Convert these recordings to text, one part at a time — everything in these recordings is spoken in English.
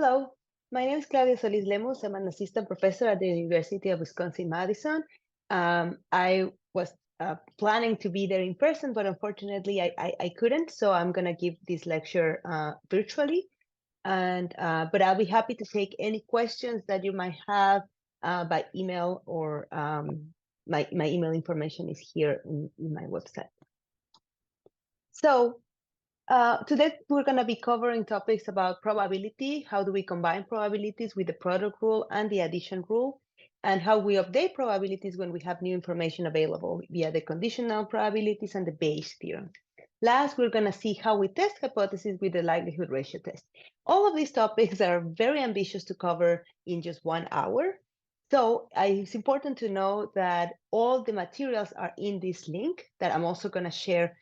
Hello, my name is Claudia SolisLemus. I'm an assistant professor at the University of Wisconsin-Madison. I was planning to be there in person, but unfortunately I couldn't, so I'm going to give this lecture virtually. But I'll be happy to take any questions that you might have by email, or my email information is here in my website. So today, we're going to be covering topics about probability. How do we combine probabilities with the product rule and the addition rule? And how we update probabilities when we have new information available via the conditional probabilities and the Bayes theorem. Last, we're going to see how we test hypotheses with the likelihood ratio test. All of these topics are very ambitious to cover in just 1 hour. So it's important to know that all the materials are in this link that I'm also going to share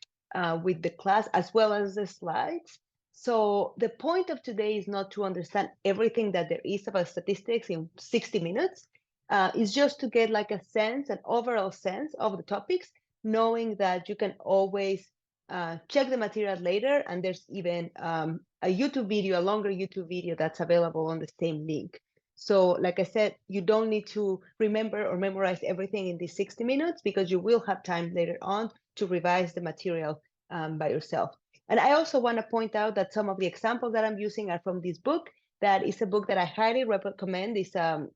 with the class, as well as the slides. So the point of today is not to understand everything that there is about statistics in 60 minutes. It's just to get like a sense, an overall sense of the topics, knowing that you can always check the material later, and there's even a YouTube video, a longer YouTube video that's available on the same link. So like I said, you don't need to remember or memorize everything in these 60 minutes, because you will have time later on to revise the material by yourself. And I also want to point out that some of the examples that I'm using are from this book. That is a book that I highly recommend. It's a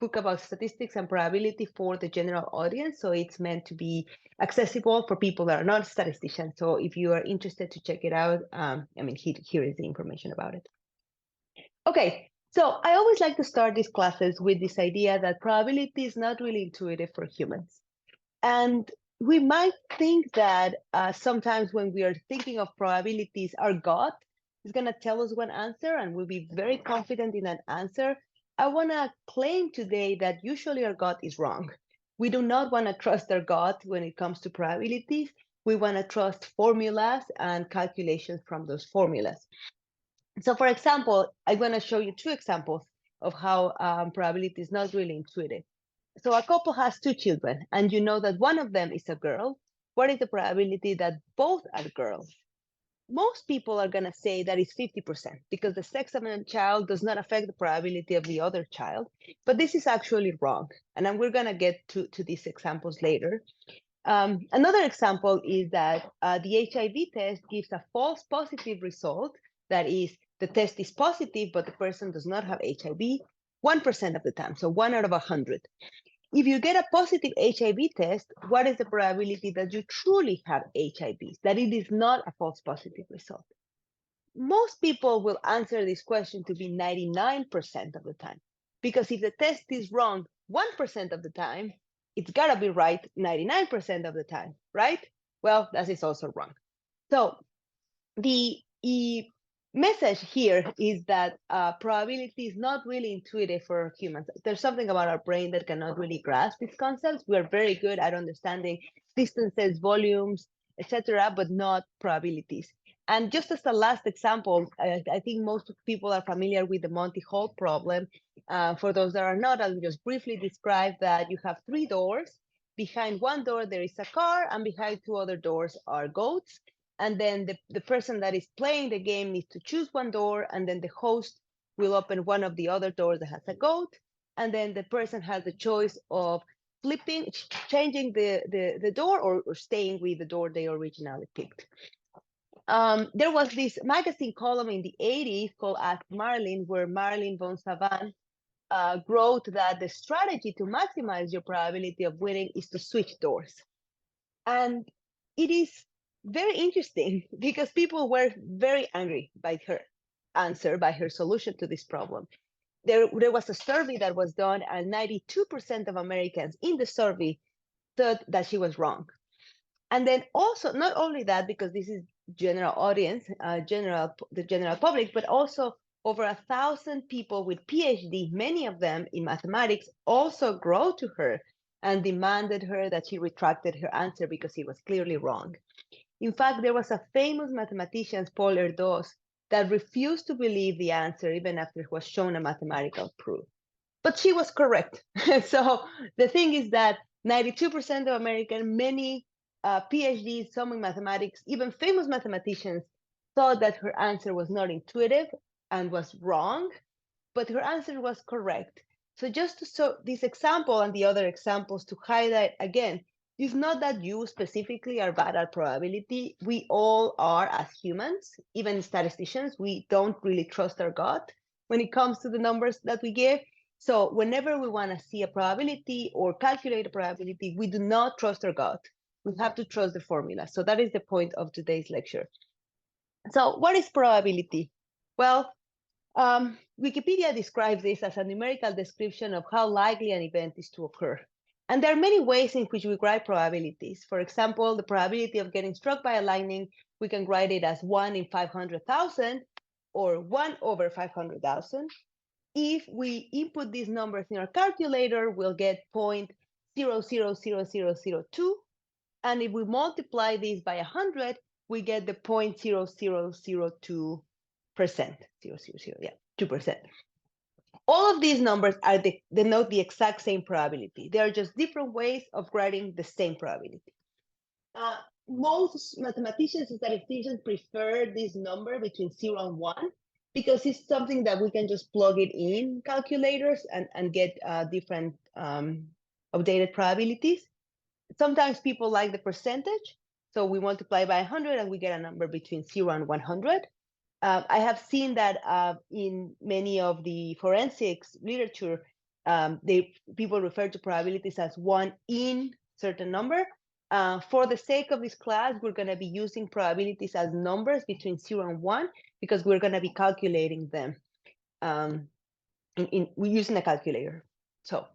book about statistics and probability for the general audience. So it's meant to be accessible for people that are not statisticians. So if you are interested to check it out, here is the information about it. Okay, so I always like to start these classes with this idea that probability is not really intuitive for humans. And we might think that sometimes when we are thinking of probabilities, our gut is going to tell us one answer, and we'll be very confident in that answer. I want to claim today that usually our gut is wrong. We do not want to trust our gut when it comes to probabilities. We want to trust formulas and calculations from those formulas. So for example, I'm going to show you 2 examples of how probability is not really intuitive. So a couple has 2 children, and you know that one of them is a girl. What is the probability that both are girls? Most people are going to say that it's 50%, because the sex of a child does not affect the probability of the other child. But this is actually wrong. And we're going to get to these examples later. Another example is that the HIV test gives a false positive result. That is, the test is positive, but the person does not have HIV 1% of the time, so 1 out of 100. If you get a positive HIV test, what is the probability that you truly have HIV, that it is not a false positive result? Most people will answer this question to be 99% of the time, because if the test is wrong 1% of the time, it's got to be right 99% of the time, right? Well, that is also wrong. So the message here is that probability is not really intuitive for humans. There's something about our brain that cannot really grasp these concepts. We are very good at understanding distances, volumes, etc., but not probabilities. And just as a last example, I think most people are familiar with the Monty Hall problem. For those that are not, I'll just briefly describe that you have 3 doors. Behind one door, there is a car, and behind 2 other doors are goats. And then the person that is playing the game needs to choose one door, and then the host will open one of the other doors that has a goat. And then the person has the choice of changing the door, or staying with the door they originally picked. There was this magazine column in the 80s called Ask Marlin, where Marlin von Savan wrote that the strategy to maximize your probability of winning is to switch doors. And it is very interesting, because people were very angry by her answer, by her solution to this problem. There was a survey that was done, and 92% of Americans in the survey thought that she was wrong. And then also, not only that, because this is general audience, the general public, but also over 1,000 people with PhD, many of them in mathematics, also wrote to her and demanded her that she retracted her answer because it was clearly wrong. In fact, there was a famous mathematician, Paul Erdos, that refused to believe the answer even after it was shown a mathematical proof. But she was correct. So the thing is that 92% of Americans, many PhDs, some in mathematics, even famous mathematicians, thought that her answer was not intuitive and was wrong. but her answer was correct. So just to show this example and the other examples to highlight again, it's not that you specifically are bad at probability. We all are as humans, even statisticians. We don't really trust our gut when it comes to the numbers that we give. So whenever we want to see a probability or calculate a probability, we do not trust our gut. We have to trust the formula. So that is the point of today's lecture. So what is probability? Well, Wikipedia describes this as a numerical description of how likely an event is to occur. And there are many ways in which we write probabilities. For example, the probability of getting struck by a lightning, we can write it as 1 in 500,000 or 1 over 500,000. If we input these numbers in our calculator, we'll get 0.000002. And if we multiply this by 100, we get the 0.0002%. 2%. All of these numbers are denote the exact same probability. They are just different ways of writing the same probability. Most mathematicians and statisticians prefer this number between 0 and 1 because it's something that we can just plug it in calculators and get different updated probabilities. Sometimes people like the percentage. So we multiply by 100 and we get a number between 0 and 100. I have seen that in many of the forensics literature, people refer to probabilities as 1 in certain number. For the sake of this class, we're going to be using probabilities as numbers between 0 and 1 because we're going to be calculating them we're using a calculator. So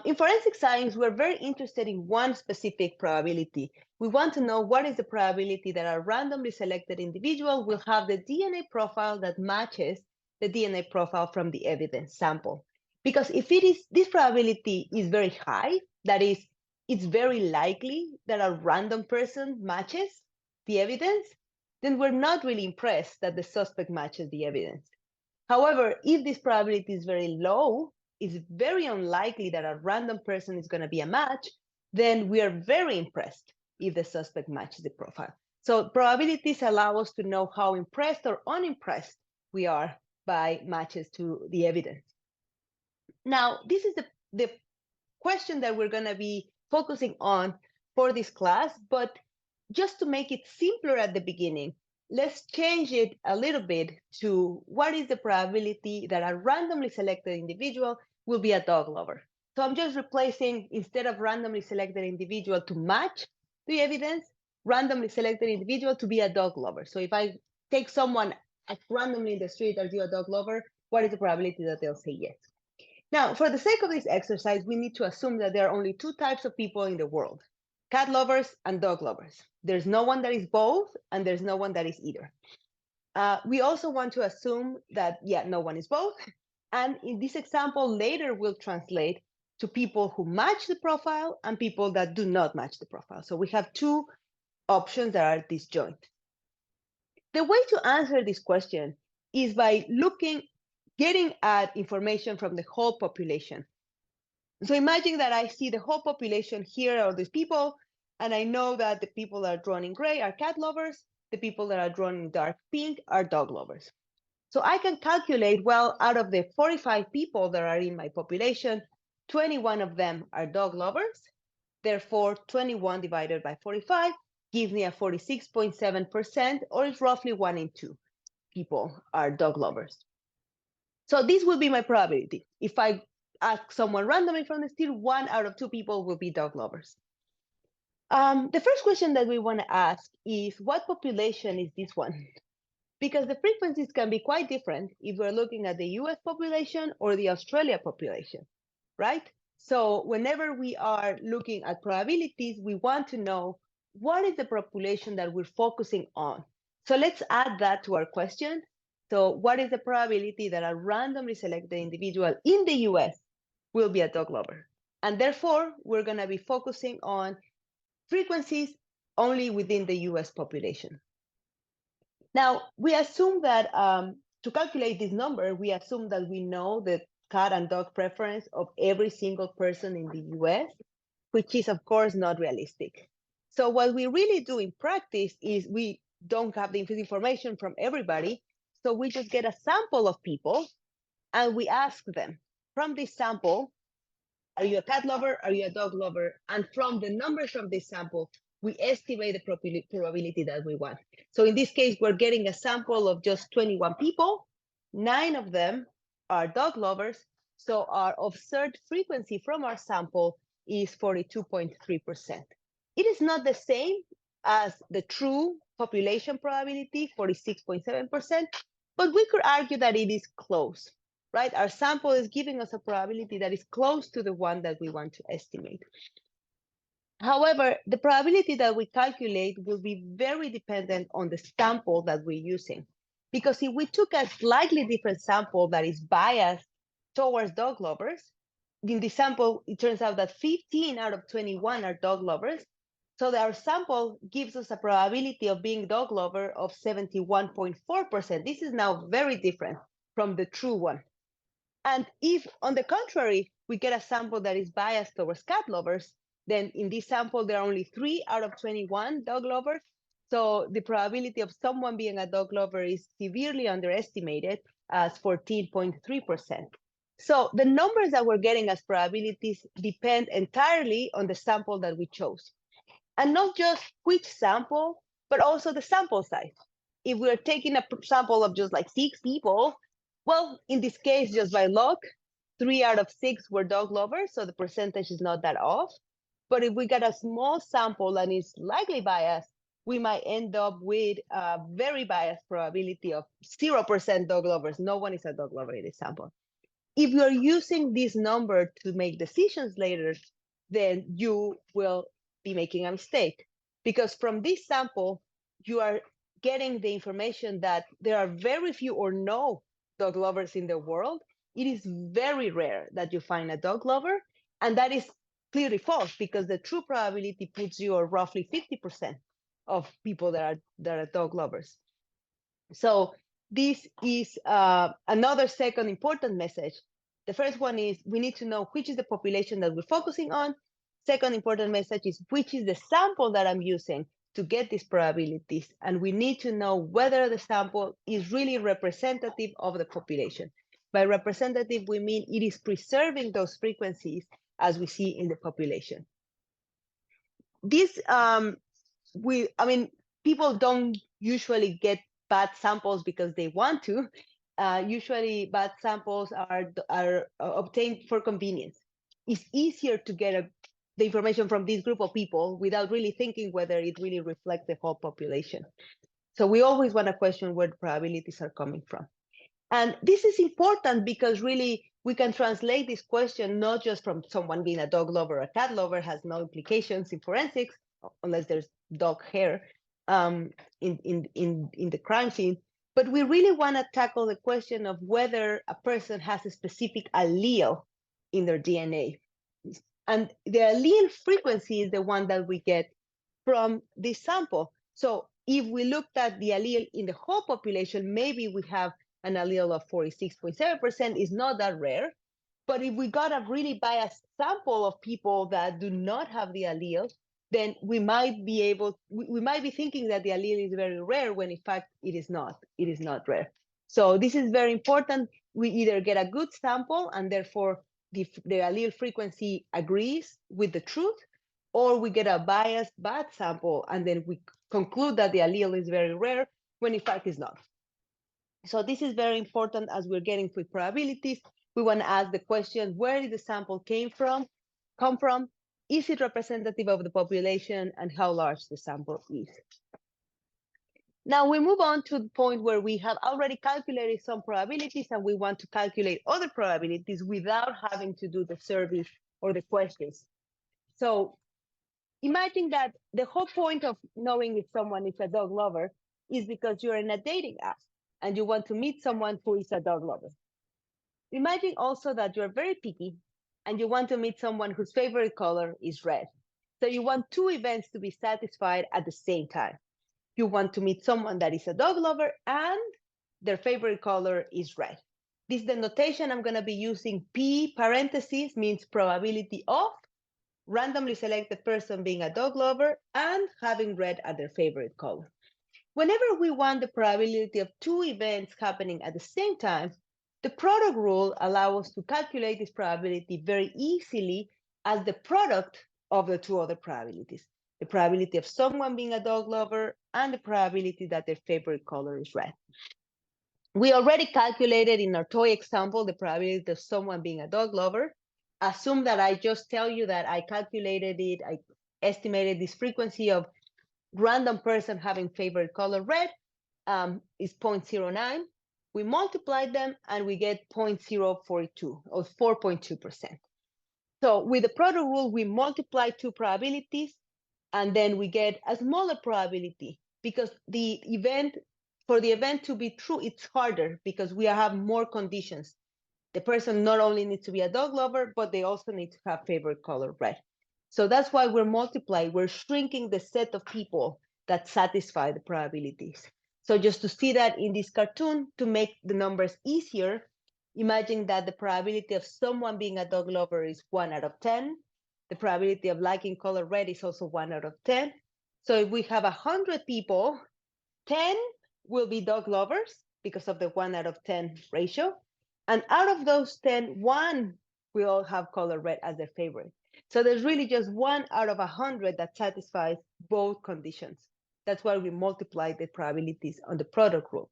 in forensic science, we're very interested in one specific probability. We want to know what is the probability that a randomly selected individual will have the DNA profile that matches the DNA profile from the evidence sample. Because if this probability is very high, that is, it's very likely that a random person matches the evidence, then we're not really impressed that the suspect matches the evidence. However, if this probability is very low, it's very unlikely that a random person is going to be a match, then we are very impressed if the suspect matches the profile. So probabilities allow us to know how impressed or unimpressed we are by matches to the evidence. Now, this is the question that we're going to be focusing on for this class, but just to make it simpler at the beginning, let's change it a little bit to what is the probability that a randomly selected individual will be a dog lover. So I'm just replacing, instead of randomly selected individual to match the evidence, randomly selected individual to be a dog lover. So if I take someone randomly in the street, are you a dog lover? What is the probability that they'll say yes? Now, for the sake of this exercise, we need to assume that there are only two types of people in the world: cat lovers and dog lovers. There's no one that is both, and there's no one that is either. We also want to assume that, no one is both. And in this example, later we'll translate to people who match the profile and people that do not match the profile. So we have two options that are disjoint. The way to answer this question is by getting at information from the whole population. So imagine that I see the whole population here are these people, and I know that the people that are drawn in gray are cat lovers, the people that are drawn in dark pink are dog lovers. So I can calculate, well, out of the 45 people that are in my population, 21 of them are dog lovers. Therefore, 21 divided by 45 gives me a 46.7%, or it's roughly 1 in 2 people are dog lovers. So this will be my probability. If I ask someone randomly from the street, 1 out of 2 people will be dog lovers. The first question that we want to ask is, what population is this one? Because the frequencies can be quite different if we're looking at the US population or the Australia population, right? So whenever we are looking at probabilities, we want to know what is the population that we're focusing on. So let's add that to our question. So what is the probability that a randomly selected individual in the US will be a dog lover? And therefore, we're going to be focusing on frequencies only within the US population. Now, we assume that to calculate this number, we assume that we know the cat and dog preference of every single person in the US, which is, of course, not realistic. So what we really do in practice is we don't have the information from everybody. So we just get a sample of people And we ask them, from this sample, are you a cat lover? Are you a dog lover? And from the numbers from this sample, we estimate the probability that we want. So in this case, we're getting a sample of just 21 people. 9 of them are dog lovers. So our observed frequency from our sample is 42.3%. It is not the same as the true population probability, 46.7%, but we could argue that it is close, right? Our sample is giving us a probability that is close to the one that we want to estimate. However, the probability that we calculate will be very dependent on the sample that we're using. Because if we took a slightly different sample that is biased towards dog lovers, in the sample, it turns out that 15 out of 21 are dog lovers. So that our sample gives us a probability of being dog lover of 71.4%. This is now very different from the true one. And if, on the contrary, we get a sample that is biased towards cat lovers, then in this sample, there are only 3 out of 21 dog lovers. So the probability of someone being a dog lover is severely underestimated as 14.3%. So the numbers that we're getting as probabilities depend entirely on the sample that we chose. And not just which sample, but also the sample size. If we're taking a sample of just like 6 people, well, in this case, just by luck, 3 out of 6 were dog lovers, so the percentage is not that off. But if we get a small sample and is slightly biased, we might end up with a very biased probability of 0% dog lovers. No one is a dog lover in this sample. If you're using this number to make decisions later, then you will be making a mistake. Because from this sample, you are getting the information that there are very few or no dog lovers in the world. It is very rare that you find a dog lover, and that is clearly false because the true probability puts you at roughly 50% of people that are dog lovers. So this is another second important message. The first one is we need to know which is the population that we're focusing on. Second important message is which is the sample that I'm using to get these probabilities. And we need to know whether the sample is really representative of the population. By representative, we mean it is preserving those frequencies as we see in the population. This, people don't usually get bad samples because they want to. Usually bad samples are obtained for convenience. It's easier to get the information from this group of people without really thinking whether it really reflects the whole population. So we always want to question where the probabilities are coming from. And this is important because really we can translate this question not just from someone being a dog lover or a cat lover has no implications in forensics, unless there's dog hair in the crime scene, but we really want to tackle the question of whether a person has a specific allele in their DNA. And the allele frequency is the one that we get from this sample. So if we looked at the allele in the whole population, maybe we have an allele of 46.7%, is not that rare. But if we got a really biased sample of people that do not have the allele, then we might be thinking that the allele is very rare when in fact it is not rare. So this is very important. We either get a good sample and therefore the allele frequency agrees with the truth, or we get a biased bad sample and then we conclude that the allele is very rare when in fact it's not. So this is very important as we're getting to probabilities. We want to ask the question, where did the sample come from? Is it representative of the population, and how large the sample is? Now we move on to the point where we have already calculated some probabilities and we want to calculate other probabilities without having to do the survey or the questions. So imagine that the whole point of knowing if someone is a dog lover is because you're in a dating app and you want to meet someone who is a dog lover. Imagine also that you're very picky and you want to meet someone whose favorite color is red. So you want 2 events to be satisfied at the same time. You want to meet someone that is a dog lover and their favorite color is red. This is the notation I'm going to be using. P parentheses means probability of randomly selected person being a dog lover and having red as their favorite color. Whenever we want the probability of 2 events happening at the same time, The product rule allows us to calculate this probability very easily as the product of the two other probabilities, the probability of someone being a dog lover and the probability that their favorite color is red. We already calculated in our toy example the probability of someone being a dog lover. Assume that I just tell you that I calculated it, I estimated this frequency of random person having favorite color red is 0.09. We multiply them and we get 0.042 or 4.2%. So with the product rule, we multiply two probabilities and then we get a smaller probability because for the event to be true, it's harder because we have more conditions. The person not only needs to be a dog lover, but they also need to have favorite color red. So that's why we're multiplying, we're shrinking the set of people that satisfy the probabilities. So just to see that in this cartoon, to make the numbers easier, imagine that the probability of someone being a dog lover is 1 out of 10. The probability of liking color red is also 1 out of 10. So if we have 100 people, 10 will be dog lovers because of the 1 out of 10 ratio. And out of those 10, 1 will have color red as their favorite. So there's really just 1 out of 100 that satisfies both conditions. That's why we multiply the probabilities on the product rule.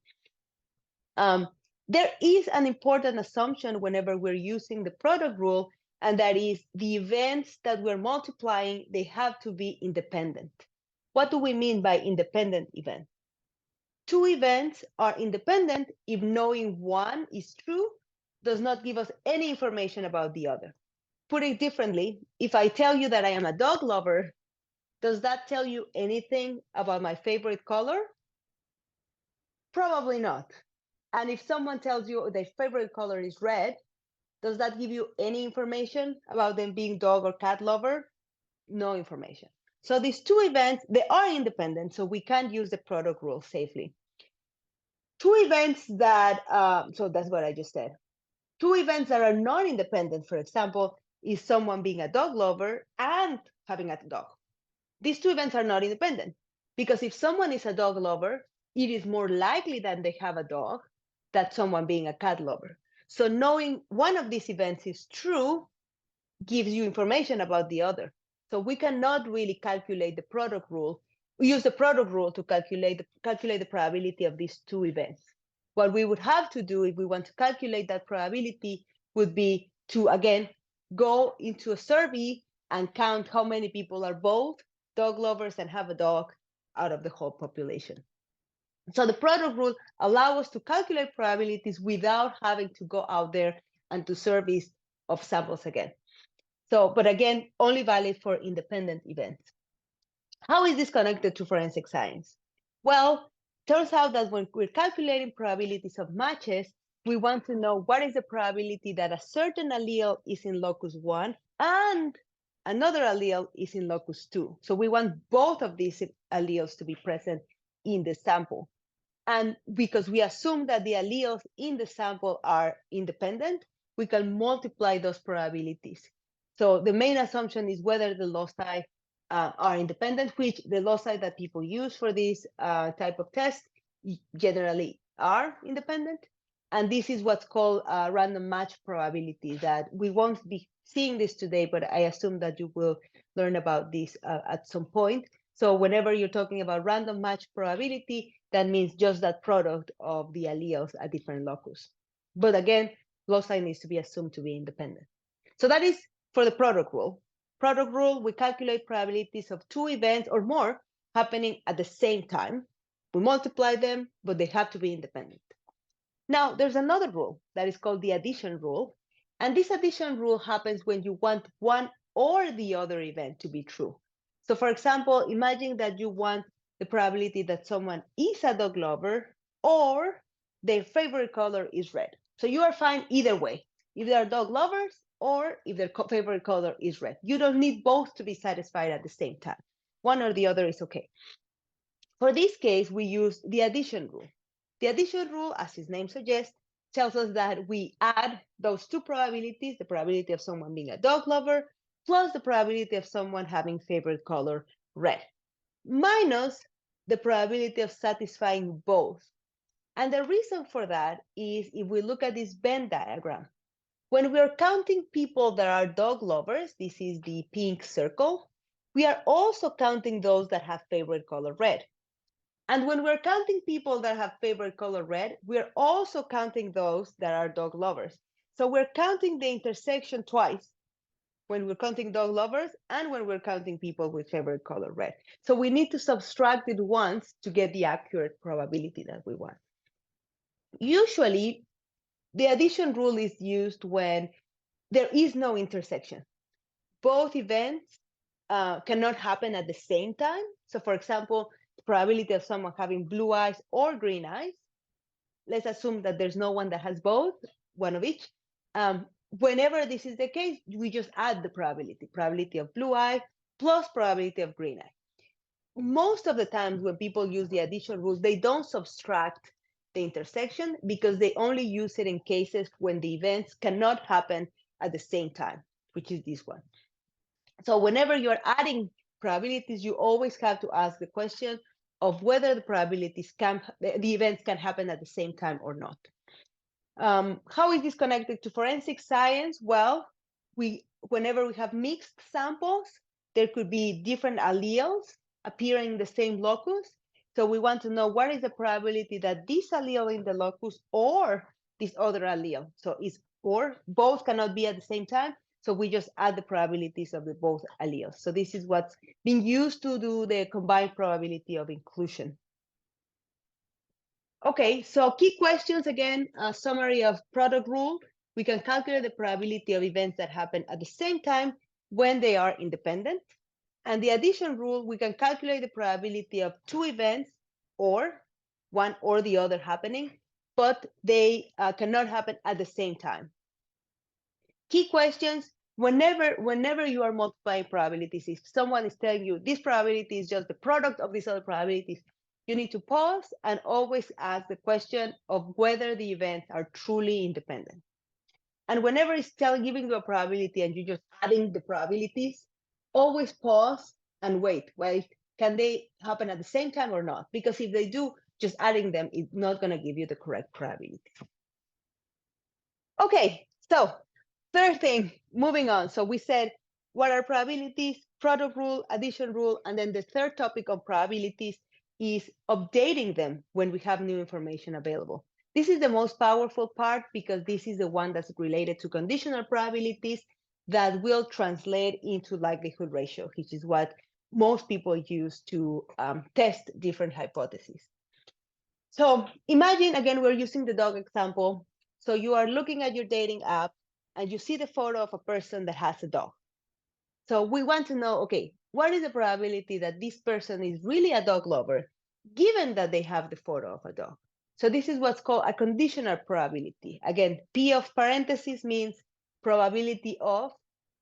There is an important assumption whenever we're using the product rule, and that is the events that we're multiplying, they have to be independent. What do we mean by independent event? Two events are independent if knowing one is true does not give us any information about the other. Put it differently, if I tell you that I am a dog lover, does that tell you anything about my favorite color? Probably not. And if someone tells you their favorite color is red, does that give you any information about them being dog or cat lover? No information. So these two events, they are independent, so we can use the product rule safely. Two events that, so that's what I just said. Two events that are not independent, for example, is someone being a dog lover and having a dog. These two events are not independent because if someone is a dog lover, it is more likely that they have a dog than someone being a cat lover. So knowing one of these events is true gives you information about the other. So we cannot really calculate the product rule. We use the product rule to calculate the probability of these two events. What we would have to do if we want to calculate that probability would be to, again, go into a survey and count how many people are both dog lovers and have a dog out of the whole population. So the product rule allows us to calculate probabilities without having to go out there and do surveys of samples again. So, but again, only valid for independent events. How is this connected to forensic science? Well, turns out that when we're calculating probabilities of matches, we want to know what is the probability that a certain allele is in locus 1 and another allele is in locus 2. So we want both of these alleles to be present in the sample. And because we assume that the alleles in the sample are independent, we can multiply those probabilities. So the main assumption is whether the loci are independent, which the loci that people use for this type of test generally are independent. And this is what's called random match probability, that we won't be seeing this today, but I assume that you will learn about this at some point. So whenever you're talking about random match probability, that means just that product of the alleles at different locus. But again, loci needs to be assumed to be independent. So that is for the product rule. Product rule, we calculate probabilities of two events or more happening at the same time. We multiply them, but they have to be independent. Now, there's another rule that is called the addition rule. And this addition rule happens when you want one or the other event to be true. So for example, imagine that you want the probability that someone is a dog lover or their favorite color is red. So you are fine either way, if they are dog lovers or if their favorite color is red. You don't need both to be satisfied at the same time. One or the other is okay. For this case, we use the addition rule. The addition rule, as its name suggests, tells us that we add those two probabilities, the probability of someone being a dog lover, plus the probability of someone having favorite color red, minus the probability of satisfying both. And the reason for that is if we look at this Venn diagram, when we're counting people that are dog lovers, this is the pink circle, we are also counting those that have favorite color red. And when we're counting people that have favorite color red, we're also counting those that are dog lovers. So we're counting the intersection twice when we're counting dog lovers and when we're counting people with favorite color red. So we need to subtract it once to get the accurate probability that we want. Usually, the addition rule is used when there is no intersection. Both events cannot happen at the same time. So for example, the probability of someone having blue eyes or green eyes, let's assume that there's no one that has both, one of each. Whenever this is the case, we just add the probability of blue eye plus probability of green eye. Most of the times when people use the addition rules, they don't subtract the intersection because they only use it in cases when the events cannot happen at the same time, which is this one. So whenever you're adding probabilities, you always have to ask the question of whether the events can happen at the same time or not. How is this connected to forensic science? Well, whenever we have mixed samples, there could be different alleles appearing in the same locus. So we want to know what is the probability that this allele in the locus or this other allele. So or both cannot be at the same time. So we just add the probabilities of the both alleles. So this is what's being used to do the combined probability of inclusion. Okay, so key questions again, a summary of product rule. We can calculate the probability of events that happen at the same time when they are independent. And the addition rule, we can calculate the probability of two events or one or the other happening, but they cannot happen at the same time. Key questions, whenever you are multiplying probabilities, if someone is telling you this probability is just the product of these other probabilities, you need to pause and always ask the question of whether the events are truly independent. And whenever it's giving you a probability and you're just adding the probabilities, always pause and wait. Can they happen at the same time or not? Because if they do, just adding them is not going to give you the correct probability. Okay, so third thing, moving on. So we said, what are probabilities, product rule, addition rule, and then the third topic of probabilities is updating them when we have new information available. This is the most powerful part because this is the one that's related to conditional probabilities that will translate into likelihood ratio, which is what most people use to test different hypotheses. So imagine, again, we're using the dog example. So you are looking at your dating app and you see the photo of a person that has a dog. So we want to know, okay, what is the probability that this person is really a dog lover, given that they have the photo of a dog? So this is what's called a conditional probability. Again, P of parentheses means probability of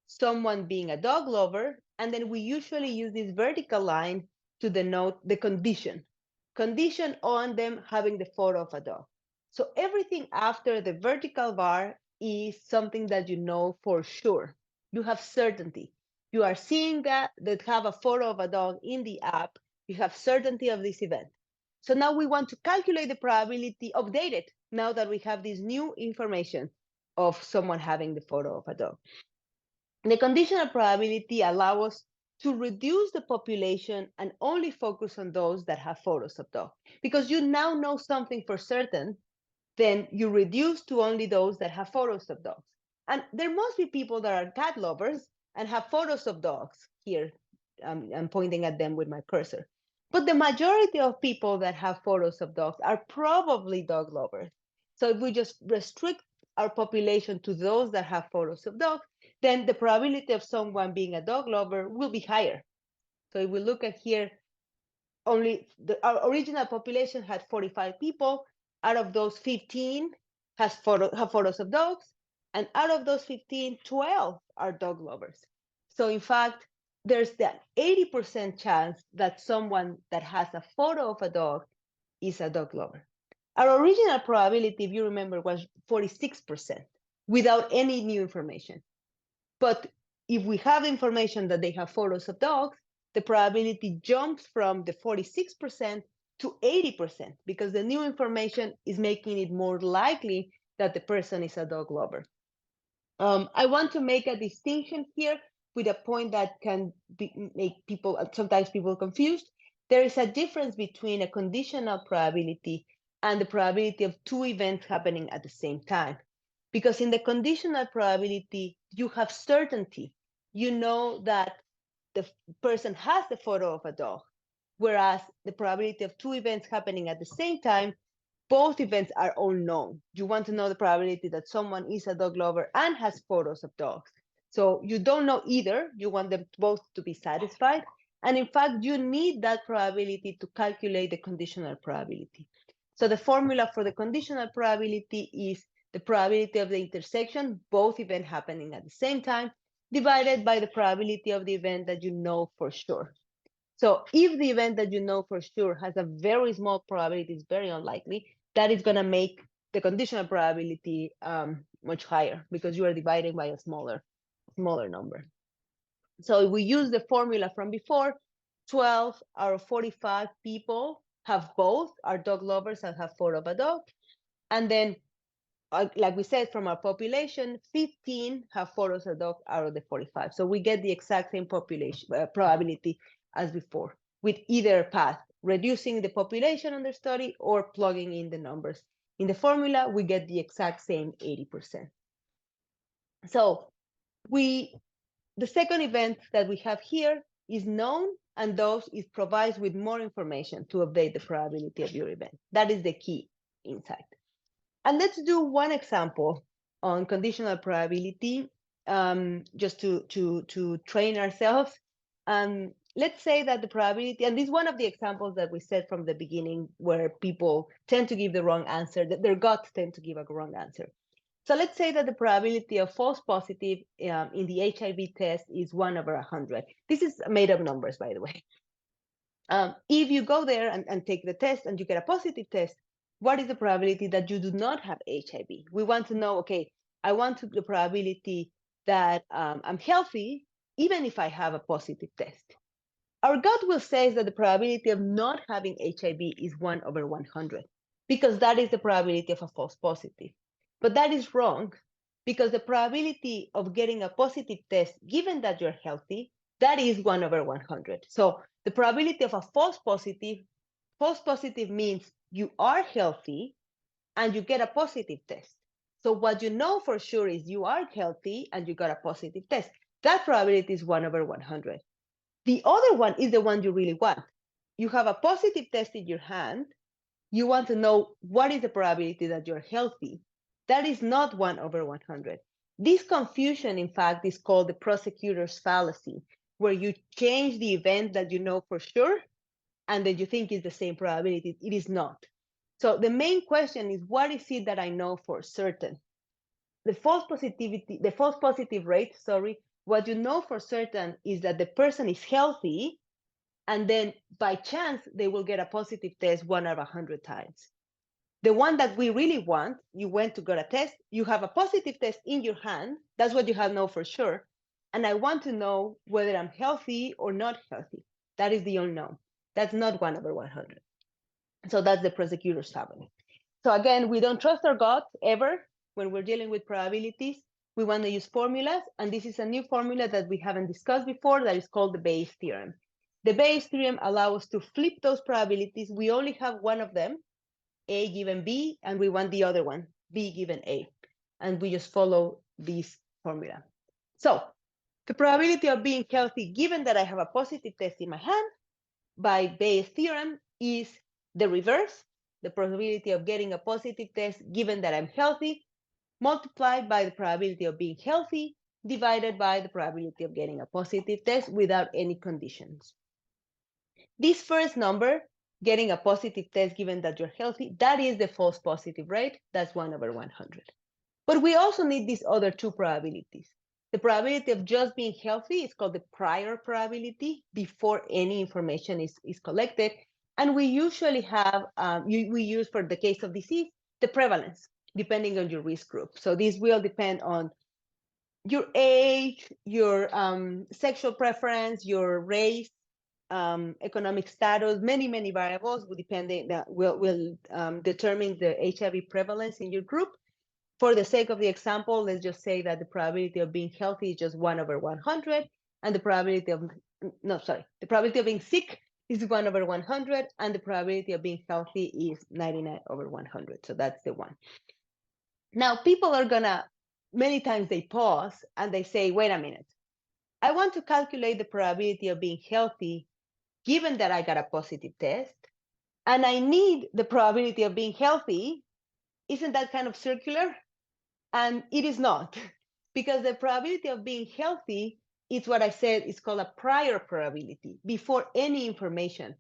someone being a dog lover. And then we usually use this vertical line to denote the condition on them having the photo of a dog. So everything after the vertical bar is something that you know for sure. You have certainty. You are seeing that have a photo of a dog in the app. You have certainty of this event. So now we want to calculate the probability, update it, now that we have this new information of someone having the photo of a dog. The conditional probability allows us to reduce the population and only focus on those that have photos of dogs. Because you now know something for certain, then you reduce to only those that have photos of dogs. And there must be people that are cat lovers and have photos of dogs here. I'm pointing at them with my cursor. But the majority of people that have photos of dogs are probably dog lovers. So if we just restrict our population to those that have photos of dogs, then the probability of someone being a dog lover will be higher. So if we look at here, our original population had 45 people. Out of those, 15 have photos of dogs. And out of those 15, 12 are dog lovers. So in fact, there's that 80% chance that someone that has a photo of a dog is a dog lover. Our original probability, if you remember, was 46% without any new information. But if we have information that they have photos of dogs, the probability jumps from the 46% to 80% because the new information is making it more likely that the person is a dog lover. I want to make a distinction here with a point that can make people, sometimes people confused. There is a difference between a conditional probability and the probability of two events happening at the same time. Because in the conditional probability, you have certainty. You know that the person has the photo of a dog, whereas the probability of two events happening at the same time, both events are unknown. You want to know the probability that someone is a dog lover and has photos of dogs. So you don't know either. You want them both to be satisfied. And in fact, you need that probability to calculate the conditional probability. So the formula for the conditional probability is the probability of the intersection, both events happening at the same time, divided by the probability of the event that you know for sure. So if the event that you know for sure has a very small probability, it's very unlikely, that is going to make the conditional probability much higher because you are dividing by a smaller number. So if we use the formula from before, 12 out of 45 people have both, are dog lovers and have photo of a dog. And then, like we said, from our population, 15 have photos of a dog out of the 45. So we get the exact same population probability as before, with either path, reducing the population under study or plugging in the numbers. In the formula, we get the exact same 80%. So the second event that we have here is known, and thus it provides with more information to update the probability of your event. That is the key insight. And let's do one example on conditional probability, just to train ourselves. Let's say that the probability, and this is one of the examples that we said from the beginning where people tend to give the wrong answer, that their guts tend to give a wrong answer. So let's say that the probability of false positive in the HIV test is 1/100. This is made up numbers, by the way. If you go there and take the test and you get a positive test, what is the probability that you do not have HIV? We want to know, okay, I want the probability that I'm healthy, even if I have a positive test. Our gut will say that the probability of not having HIV is 1/100, because that is the probability of a false positive. But that is wrong, because the probability of getting a positive test, given that you're healthy, that is 1/100. So the probability of a false positive means you are healthy and you get a positive test. So what you know for sure is you are healthy and you got a positive test. That probability is 1/100. The other one is the one you really want. You have a positive test in your hand. You want to know what is the probability that you're healthy. That is not 1/100. This confusion, in fact, is called the prosecutor's fallacy, where you change the event that you know for sure, and then you think it's the same probability. It is not. So the main question is, what is it that I know for certain? The false positive rate, what you know for certain is that the person is healthy, and then by chance, they will get a positive test 1/100 times. The one that we really want, you went to get a test, you have a positive test in your hand, that's what you have know for sure, and I want to know whether I'm healthy or not healthy. That is the unknown. That's not 1/100. So that's the prosecutor's fallacy. So again, we don't trust our gut ever when we're dealing with probabilities. We want to use formulas, and this is a new formula that we haven't discussed before that is called the Bayes theorem. The Bayes theorem allows us to flip those probabilities. We only have one of them, A given B, and we want the other one, B given A. And we just follow this formula. So the probability of being healthy, given that I have a positive test in my hand, by Bayes' theorem is the reverse, the probability of getting a positive test, given that I'm healthy, multiplied by the probability of being healthy, divided by the probability of getting a positive test without any conditions. This first number, getting a positive test given that you're healthy, that is the false positive rate. That's 1/100. But we also need these other two probabilities. The probability of just being healthy is called the prior probability before any information is collected. And we usually have, we use for the case of disease, the prevalence, depending on your risk group. So this will depend on your age, your sexual preference, your race, economic status, many variables will determine the HIV prevalence in your group. For the sake of the example, let's just say that the probability of being healthy is just 1/100, and the probability of being sick is 1/100, and the probability of being healthy is 99/100. So that's the one. Now, people are many times they pause and they say, wait a minute, I want to calculate the probability of being healthy given that I got a positive test, and I need the probability of being healthy. Isn't that kind of circular? And it is not, because the probability of being healthy is what I said is called a prior probability, before any information.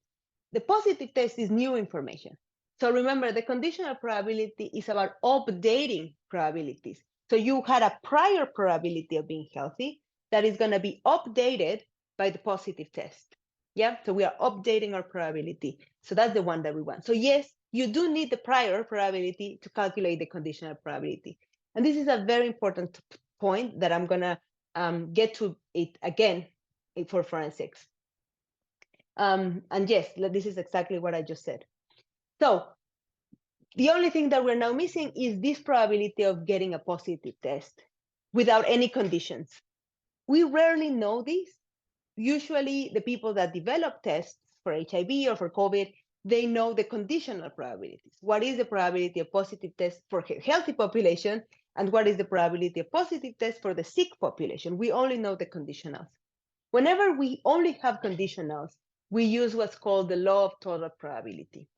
The positive test is new information. So remember, the conditional probability is about updating probabilities. So you had a prior probability of being healthy that is going to be updated by the positive test. Yeah, so we are updating our probability. So that's the one that we want. So yes, you do need the prior probability to calculate the conditional probability. And this is a very important point that I'm going to get to it again for forensics. And yes, this is exactly what I just said. So the only thing that we're now missing is this probability of getting a positive test without any conditions. We rarely know this. Usually the people that develop tests for HIV or for COVID, they know the conditional probabilities. What is the probability of positive test for a healthy population, and what is the probability of positive test for the sick population? We only know the conditionals. Whenever we only have conditionals, we use what's called the law of total probability.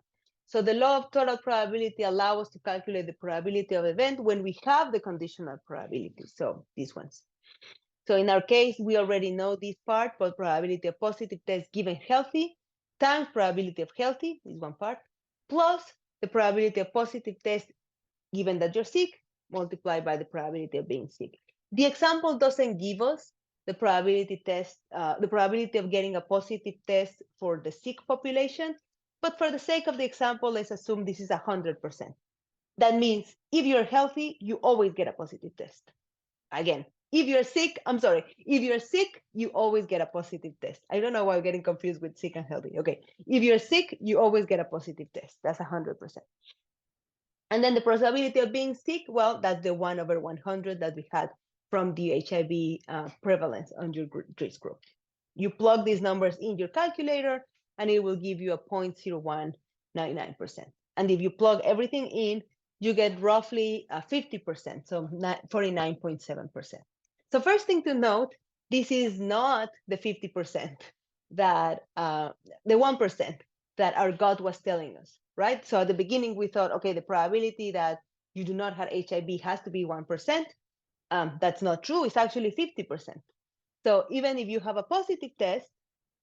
So the law of total probability allows us to calculate the probability of event when we have the conditional probability. So these ones. So in our case, we already know this part, but probability of positive test given healthy times probability of healthy is one part, plus the probability of positive test given that you're sick, multiplied by the probability of being sick. The example doesn't give us the probability test, the probability of getting a positive test for the sick population, but for the sake of the example, let's assume this is 100%. That means if you're healthy, you always get a positive test. Again, if you're sick, you always get a positive test. I don't know why I'm getting confused with sick and healthy. Okay, if you're sick, you always get a positive test. That's 100%. And then the probability of being sick, well, that's the 1/100 that we had from the HIV prevalence on your risk group. You plug these numbers in your calculator, and it will give you a 0.0199%. And if you plug everything in, you get roughly 50%, so 49.7%. So first thing to note, this is not the 50% that, the 1% that our gut was telling us, right? So at the beginning, we thought, okay, the probability that you do not have HIV has to be 1%. That's not true. It's actually 50%. So even if you have a positive test,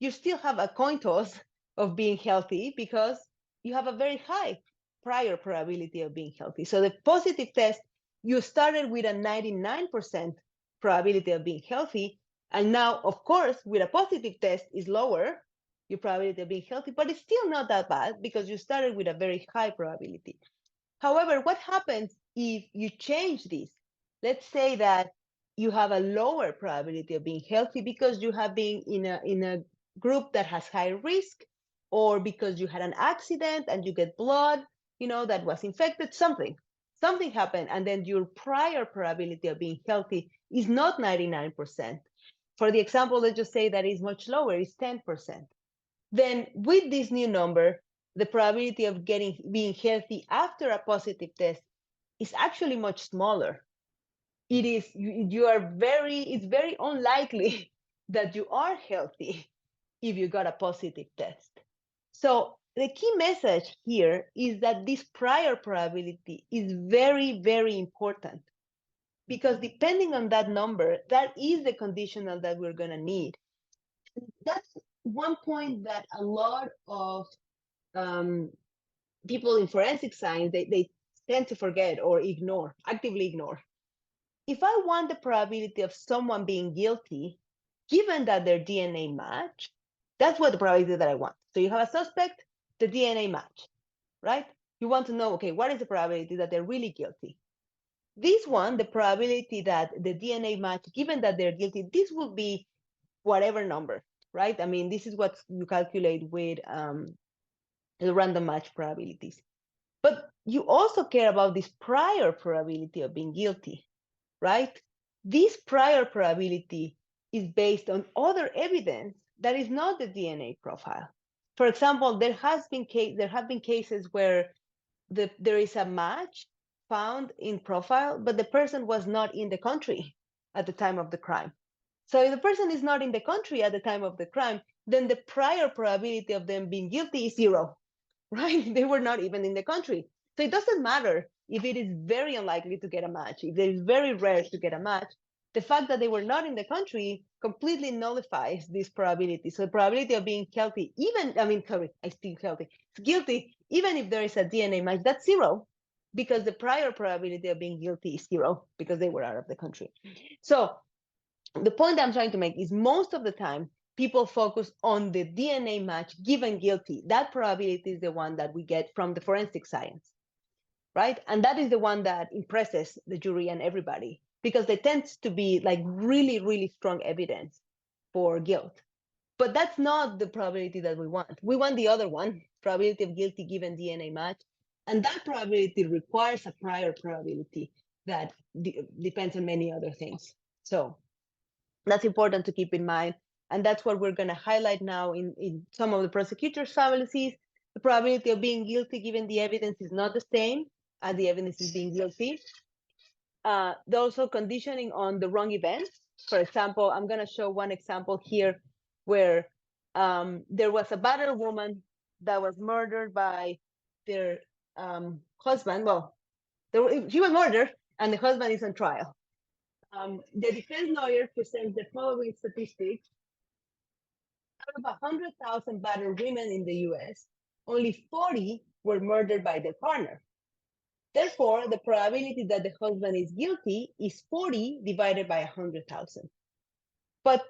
you still have a coin toss of being healthy because you have a very high prior probability of being healthy. So the positive test, you started with a 99% probability of being healthy. And now, of course, with a positive test is lower, your probability of being healthy, but it's still not that bad because you started with a very high probability. However, what happens if you change this? Let's say that you have a lower probability of being healthy because you have been in a group that has high risk, or because you had an accident and you get blood, that was infected, something happened, and then your prior probability of being healthy is not 99%. For the example, let's just say that is much lower, it's 10%. Then with this new number, the probability of being healthy after a positive test is actually much smaller. It's very unlikely that you are healthy if you got a positive test. So the key message here is that this prior probability is very, very important, because depending on that number, that is the conditional that we're going to need. That's one point that a lot of people in forensic science, they tend to forget or actively ignore. If I want the probability of someone being guilty, given that their DNA match, that's what the probability that I want. So you have a suspect, the DNA match, right? You want to know, okay, what is the probability that they're really guilty? This one, the probability that the DNA match, given that they're guilty, this will be whatever number, right? I mean, this is what you calculate with the random match probabilities. But you also care about this prior probability of being guilty, right? This prior probability is based on other evidence that is not the DNA profile. For example, there have been cases where there is a match found in profile, but the person was not in the country at the time of the crime. So if the person is not in the country at the time of the crime, then the prior probability of them being guilty is 0, right? They were not even in the country. So it doesn't matter if it is very unlikely to get a match, if it is very rare to get a match, the fact that they were not in the country completely nullifies this probability. So the probability of being guilty, guilty, even if there is a DNA match, that's 0, because the prior probability of being guilty is 0 because they were out of the country. So the point I'm trying to make is most of the time, people focus on the DNA match given guilty. That probability is the one that we get from the forensic science, right? And that is the one that impresses the jury and everybody because it tends to be like really, really strong evidence for guilt. But that's not the probability that we want. We want the other one, probability of guilty given DNA match. And that probability requires a prior probability that depends on many other things. So that's important to keep in mind. And that's what we're going to highlight now in some of the prosecutor's fallacies. The probability of being guilty given the evidence is not the same as the evidence is being guilty. They're also conditioning on the wrong event. For example, I'm going to show one example here where there was a battered woman that was murdered by their husband. Well, she was murdered and the husband is on trial. The defense lawyer presents the following statistics. Out of 100,000 battered women in the US, only 40 were murdered by their partner. Therefore, the probability that the husband is guilty is 40 divided by 100,000. But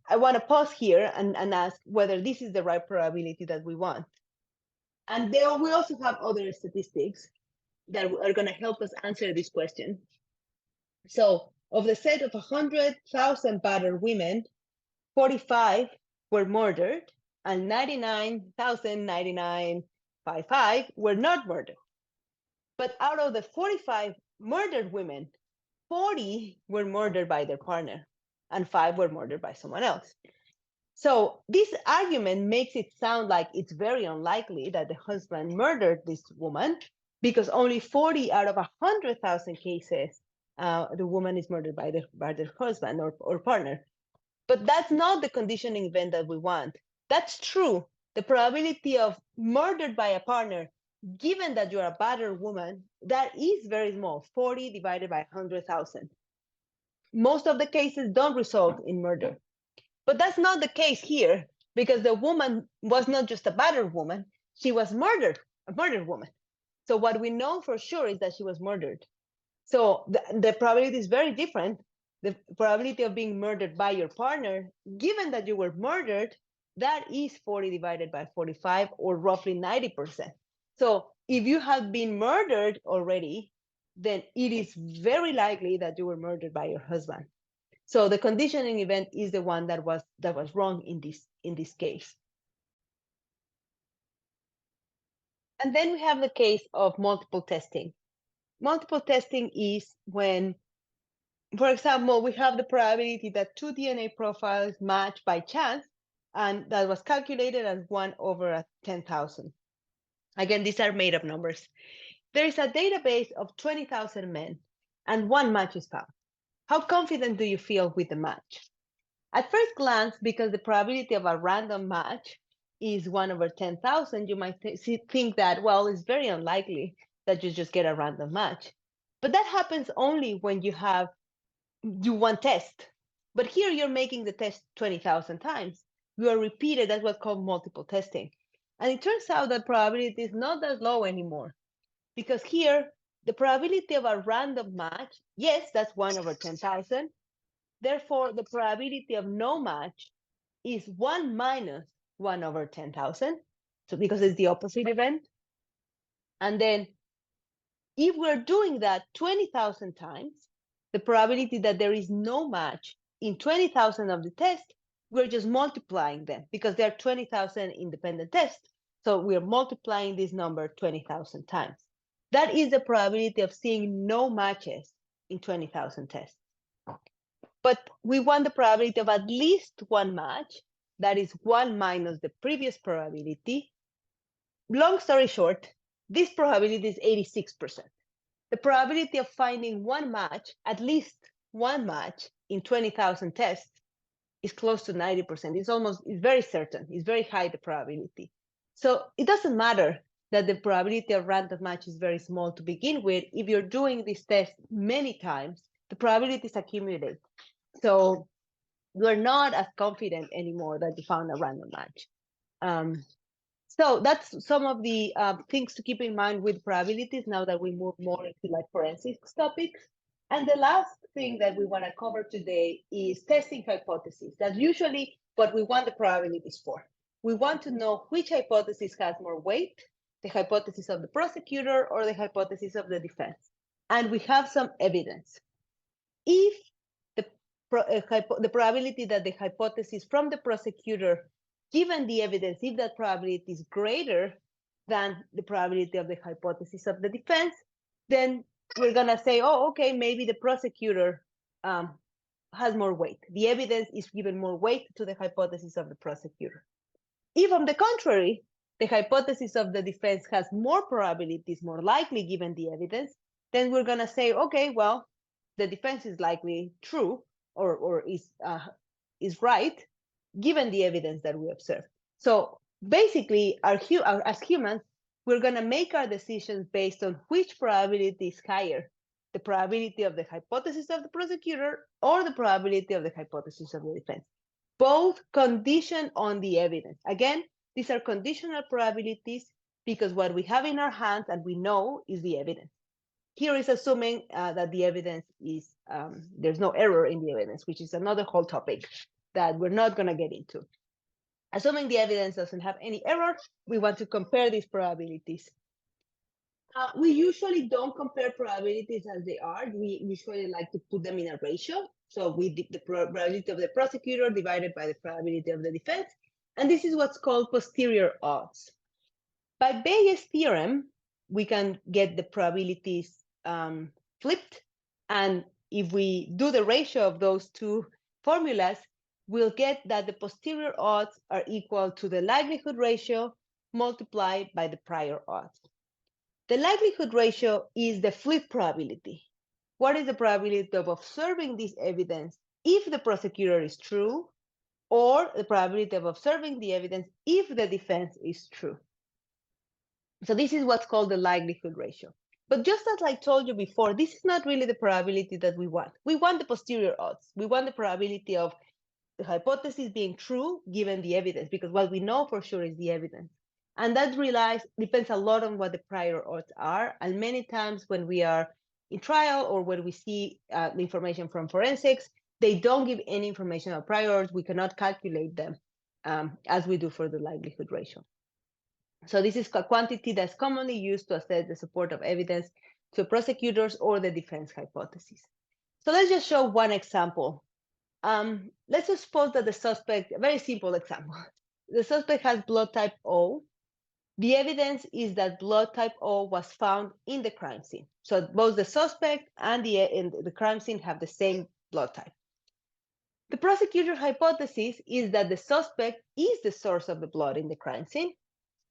I want to pause here and ask whether this is the right probability that we want. And we also have other statistics that are going to help us answer this question. So of the set of 100,000 battered women, 45 were murdered and 99,955 were not murdered. But out of the 45 murdered women, 40 were murdered by their partner and 5 were murdered by someone else. So this argument makes it sound like it's very unlikely that the husband murdered this woman because only 40 out of 100,000 cases, the woman is murdered by their husband or partner. But that's not the conditioning event that we want. That's true. The probability of murdered by a partner, given that you're a battered woman, that is very small, 40 divided by 100,000. Most of the cases don't result in murder. But that's not the case here because the woman was not just a battered woman, she was murdered, a murdered woman. So what we know for sure is that she was murdered. So the probability is very different. The probability of being murdered by your partner, given that you were murdered, that is 40 divided by 45 or roughly 90%. So if you have been murdered already, then it is very likely that you were murdered by your husband. So the conditioning event is the one that was wrong in this case. And then we have the case of multiple testing. Multiple testing is when, for example, we have the probability that 2 DNA profiles match by chance, and that was calculated as 1 over 10,000. Again, these are made up numbers. There is a database of 20,000 men, and 1 match is found. How confident do you feel with the match? At first glance, because the probability of a random match is 1 over 10,000, you might think that, well, it's very unlikely that you just get a random match. But that happens only when you do one test. But here you're making the test 20,000 times. You are repeated, that's what's called multiple testing. And it turns out that probability is not that low anymore. Because here, the probability of a random match, yes, that's 1 over 10,000. Therefore, the probability of no match is 1 minus 1 over 10,000. So because it's the opposite event. And then if we're doing that 20,000 times, the probability that there is no match in 20,000 of the test we're just multiplying them because there are 20,000 independent tests. So we're multiplying this number 20,000 times. That is the probability of seeing no matches in 20,000 tests. But we want the probability of at least one match. That is 1 minus the previous probability. Long story short, this probability is 86%. The probability of finding one match, at least one match in 20,000 tests, is close to 90%. It's very certain. It's very high, the probability. So it doesn't matter that the probability of random match is very small to begin with. If you're doing this test many times, the probabilities accumulate. So you're not as confident anymore that you found a random match. So that's some of the things to keep in mind with probabilities now that we move more into like forensics topics. And the last thing that we want to cover today is testing hypotheses. That's usually what we want the probabilities for. We want to know which hypothesis has more weight, the hypothesis of the prosecutor or the hypothesis of the defense. And we have some evidence. If the probability that the hypothesis from the prosecutor, given the evidence, if that probability is greater than the probability of the hypothesis of the defense, then we're going to say, oh, okay, maybe the prosecutor has more weight. The evidence is given more weight to the hypothesis of the prosecutor. If, on the contrary, the hypothesis of the defense has more probabilities, more likely given the evidence, then we're going to say, okay, well, the defense is likely true or is right, given the evidence that we observe. So basically, as humans, we're going to make our decisions based on which probability is higher, the probability of the hypothesis of the prosecutor or the probability of the hypothesis of the defense. Both condition on the evidence. Again, these are conditional probabilities because what we have in our hands and we know is the evidence. Here is assuming that the evidence is, there's no error in the evidence, which is another whole topic that we're not going to get into. Assuming the evidence doesn't have any error, we want to compare these probabilities. We usually don't compare probabilities as they are. We usually like to put them in a ratio. So we did the probability of the prosecutor divided by the probability of the defense. And this is what's called posterior odds. By Bayes' theorem, we can get the probabilities flipped. And if we do the ratio of those two formulas, we'll get that the posterior odds are equal to the likelihood ratio multiplied by the prior odds. The likelihood ratio is the flip probability. What is the probability of observing this evidence if the prosecutor is true, or the probability of observing the evidence if the defense is true? So this is what's called the likelihood ratio. But just as I told you before, this is not really the probability that we want. We want the posterior odds. We want the probability of the hypothesis being true given the evidence, because what we know for sure is the evidence. And that depends a lot on what the prior odds are. And many times when we are in trial or when we see the information from forensics, they don't give any information on prior odds. We cannot calculate them as we do for the likelihood ratio. So this is a quantity that's commonly used to assess the support of evidence to prosecutors or the defense hypothesis. So let's just show one example. Let's just suppose that the suspect, a very simple example, the suspect has blood type O. The evidence is that blood type O was found in the crime scene. So both the suspect and the crime scene have the same blood type. The prosecutor hypothesis is that the suspect is the source of the blood in the crime scene.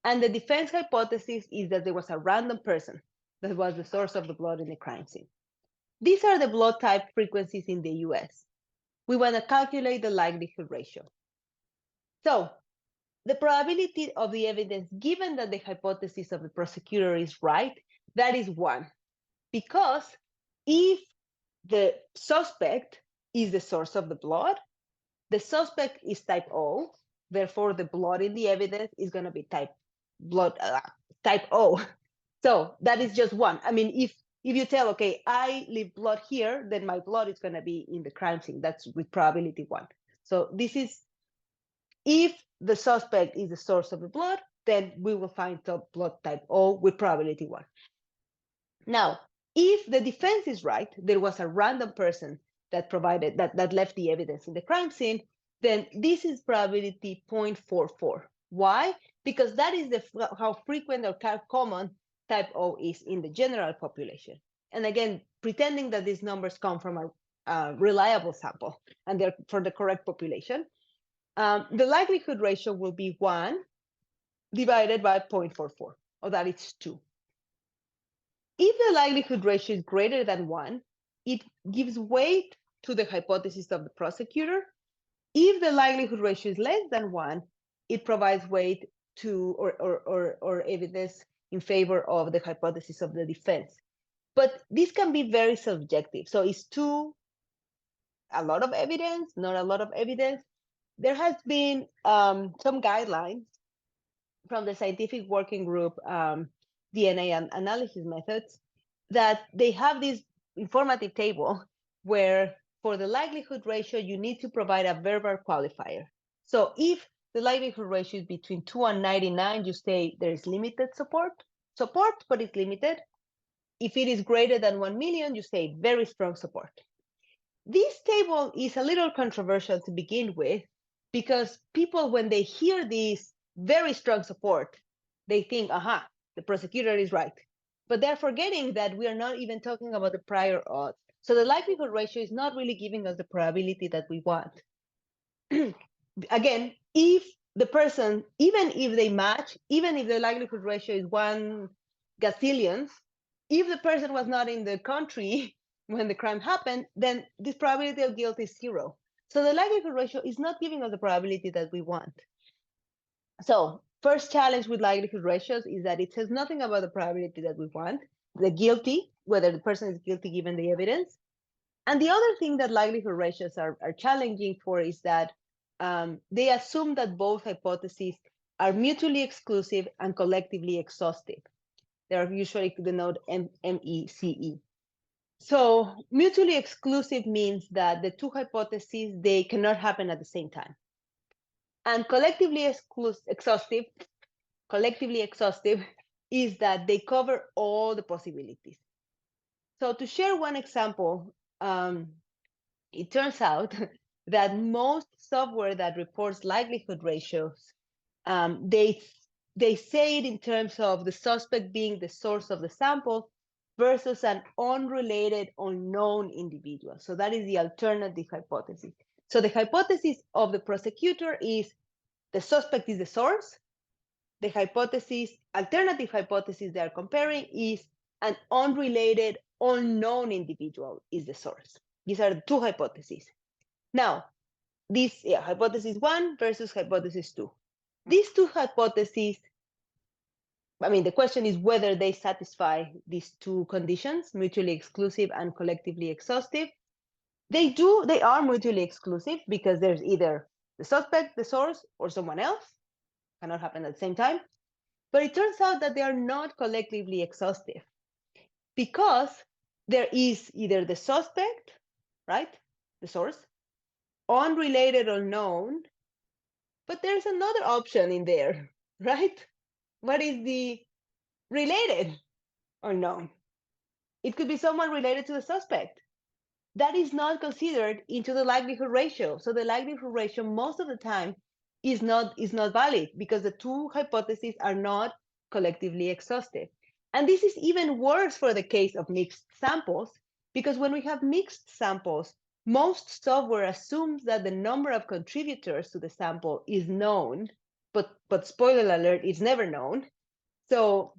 And the defense hypothesis is that there was a random person that was the source of the blood in the crime scene. These are the blood type frequencies in the US. We want to calculate the likelihood ratio. So the probability of the evidence, given that the hypothesis of the prosecutor is right, that is 1. Because if the suspect is the source of the blood, the suspect is type O, therefore the blood in the evidence is going to be type O. So that is just 1. I mean, if you tell, okay, I leave blood here, then my blood is going to be in the crime scene. That's with probability 1. So this is, if the suspect is the source of the blood, then we will find the blood type O with probability 1. Now, if the defense is right, there was a random person that left the evidence in the crime scene, then this is probability 0.44. Why? Because that is how frequent or common type O is in the general population. And again, pretending that these numbers come from a reliable sample and they're for the correct population, the likelihood ratio will be 1 divided by 0.44, or that is 2. If the likelihood ratio is greater than 1, it gives weight to the hypothesis of the prosecutor. If the likelihood ratio is less than 1, it provides weight to or evidence in favor of the hypothesis of the defense. But this can be very subjective. So is 2 a lot of evidence, not a lot of evidence? There has been some guidelines from the scientific working group, DNA and analysis methods, that they have this informative table where for the likelihood ratio, you need to provide a verbal qualifier. So if the likelihood ratio is between 2 and 99, you say there is limited support, but it's limited. If it is greater than 1 million, you say very strong support. This table is a little controversial to begin with, because people, when they hear this very strong support, they think, aha, the prosecutor is right. But they're forgetting that we are not even talking about the prior odds. So the likelihood ratio is not really giving us the probability that we want. Again, if the person, even if they match, even if the likelihood ratio is 1 gazillion, if the person was not in the country when the crime happened, then this probability of guilt is 0. So the likelihood ratio is not giving us the probability that we want. So first challenge with likelihood ratios is that it says nothing about the probability that we want, the guilty, whether the person is guilty given the evidence. And the other thing that likelihood ratios are challenging for is that they assume that both hypotheses are mutually exclusive and collectively exhaustive. They are usually denoted MECE. So mutually exclusive means that the two hypotheses, they cannot happen at the same time. And collectively exhaustive is that they cover all the possibilities. So to share one example, it turns out that most software that reports likelihood ratios, they say it in terms of the suspect being the source of the sample versus an unrelated unknown individual. So that is the alternative hypothesis. So the hypothesis of the prosecutor is the suspect is the source. The alternative hypothesis they are comparing is an unrelated unknown individual is the source. These are the two hypotheses. Now, this hypothesis 1 versus hypothesis 2. These two hypotheses, the question is whether they satisfy these two conditions, mutually exclusive and collectively exhaustive. They are mutually exclusive because there's either the suspect, the source, or someone else. Cannot happen at the same time. But it turns out that they are not collectively exhaustive because there is either the suspect, right, the source, unrelated or known, but there's another option in there, right? What is the related or known? It could be someone related to the suspect. That is not considered into the likelihood ratio. So the likelihood ratio most of the time is not valid because the two hypotheses are not collectively exhaustive. And this is even worse for the case of mixed samples, because when we have mixed samples, most software assumes that the number of contributors to the sample is known, but spoiler alert, it's never known. So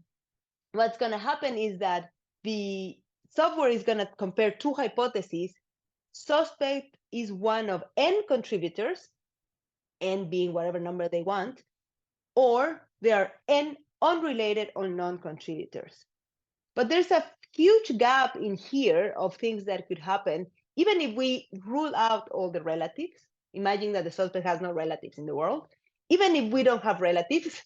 what's going to happen is that the software is going to compare two hypotheses. Suspect is one of n contributors, n being whatever number they want, or there are n unrelated or non-contributors. But there's a huge gap in here of things that could happen, even if we rule out all the relatives. Imagine that the suspect has no relatives in the world. Even if we don't have relatives,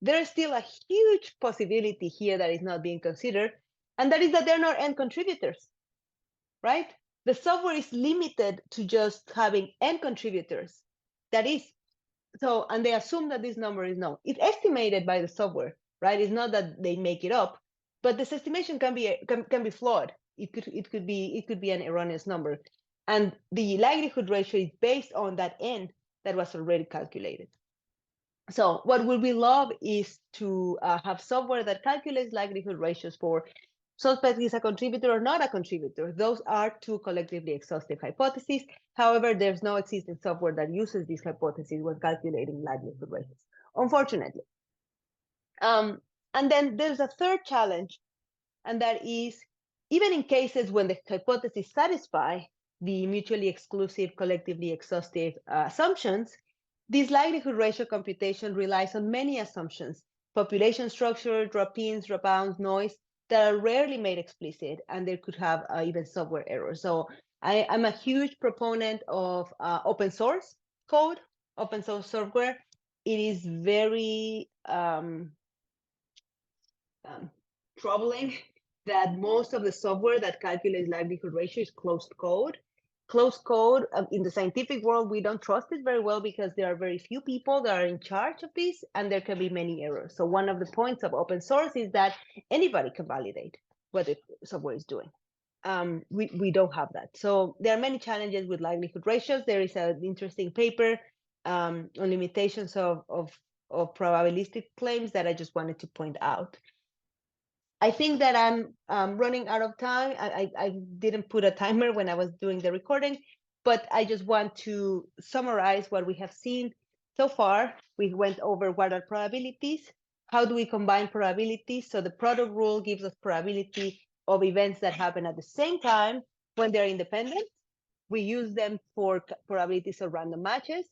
there is still a huge possibility here that is not being considered, and that is that they're not n contributors, right? The software is limited to just having n contributors. That is, so, and they assume that this number is known. It's estimated by the software, right? It's not that they make it up, but this estimation can be flawed. It could be an erroneous number, and the likelihood ratio is based on that n, that was already calculated. So what would we love is to have software that calculates likelihood ratios for suspect is a contributor or not a contributor. Those are two collectively exhaustive hypotheses. However, there's no existing software that uses these hypotheses when calculating likelihood ratios, unfortunately. And then there's a third challenge, and that is, even in cases when the hypotheses satisfy the mutually exclusive, collectively exhaustive assumptions, this likelihood ratio computation relies on many assumptions: population structure, drop-ins, drop-outs, noise, that are rarely made explicit, and they could have even software errors. So I'm a huge proponent of open source code, open source software. It is very troubling that most of the software that calculates likelihood ratio is closed code. Closed code in the scientific world, we don't trust it very well because there are very few people that are in charge of this, and there can be many errors. So one of the points of open source is that anybody can validate what the software is doing. We don't have that. So there are many challenges with likelihood ratios. There is an interesting paper on limitations of probabilistic claims that I just wanted to point out. I think that I'm running out of time. I didn't put a timer when I was doing the recording, but I just want to summarize what we have seen so far. We went over what are probabilities, how do we combine probabilities. So the product rule gives us probability of events that happen at the same time when they're independent. We use them for probabilities of random matches.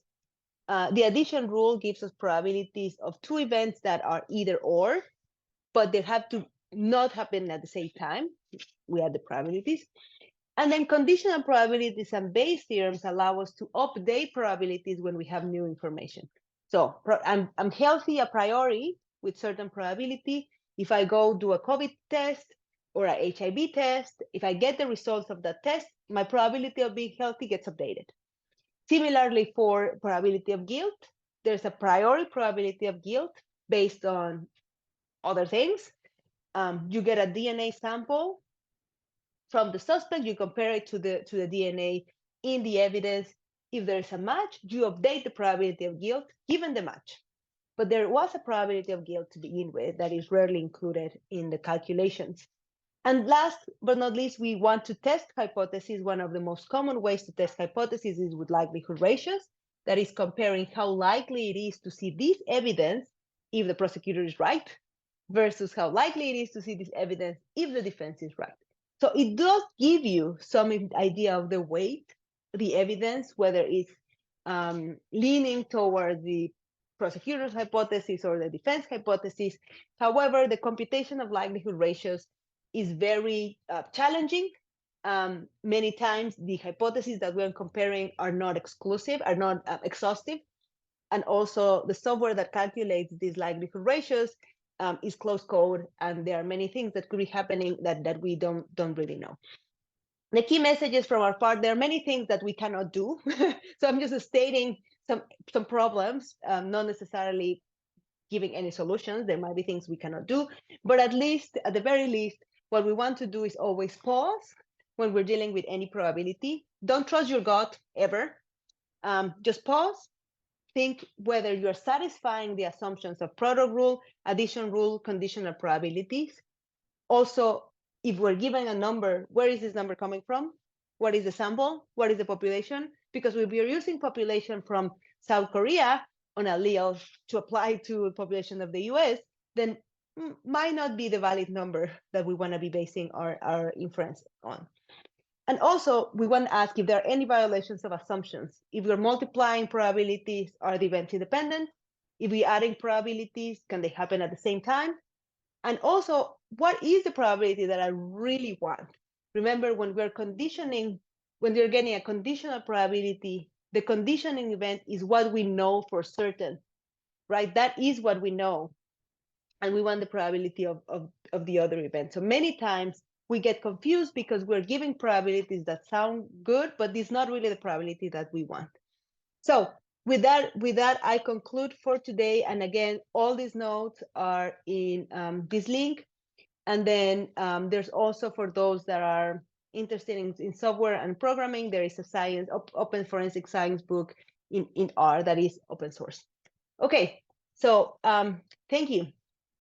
The addition rule gives us probabilities of two events that are either or, but they have to not happen at the same time. We have the probabilities. And then conditional probabilities and Bayes theorems allow us to update probabilities when we have new information. So I'm healthy a priori with certain probability. If I go do a COVID test or a HIV test, if I get the results of that test, my probability of being healthy gets updated. Similarly, for probability of guilt, there's a priori probability of guilt based on other things. You get a DNA sample from the suspect, you compare it to the DNA in the evidence. If there's a match, you update the probability of guilt given the match. But there was a probability of guilt to begin with that is rarely included in the calculations. And last but not least, we want to test hypotheses. One of the most common ways to test hypotheses is with likelihood ratios. That is comparing how likely it is to see this evidence if the prosecutor is right versus how likely it is to see this evidence if the defense is right. So it does give you some idea of the weight, the evidence, whether it's leaning towards the prosecutor's hypothesis or the defense hypothesis. However, the computation of likelihood ratios is very challenging. Many times the hypotheses that we're comparing are not exclusive, are not exhaustive. And also the software that calculates these likelihood ratios is closed code, and there are many things that could be happening that we don't really know. The key messages from our part: there are many things that we cannot do. So I'm just stating some problems, not necessarily giving any solutions. There might be things we cannot do, but at the very least, what we want to do is always pause when we're dealing with any probability. Don't trust your gut ever. Just pause. Think whether you're satisfying the assumptions of product rule, addition rule, conditional probabilities. Also, if we're given a number, where is this number coming from? What is the sample? What is the population? Because if we're using population from South Korea on alleles to apply to a population of the US, then might not be the valid number that we want to be basing our inference on. And also, we want to ask if there are any violations of assumptions. If we're multiplying probabilities, are the events independent? If we're adding probabilities, can they happen at the same time? And also, what is the probability that I really want? Remember, when we're conditioning, when we're getting a conditional probability, the conditioning event is what we know for certain, right? That is what we know. And we want the probability of the other event. So many times we get confused because we're giving probabilities that sound good, but it's not really the probability that we want. So with that, I conclude for today. And again, all these notes are in this link. And then there's also, for those that are interested in software and programming, there is a open forensic science book in R that is open source. Okay, so thank you.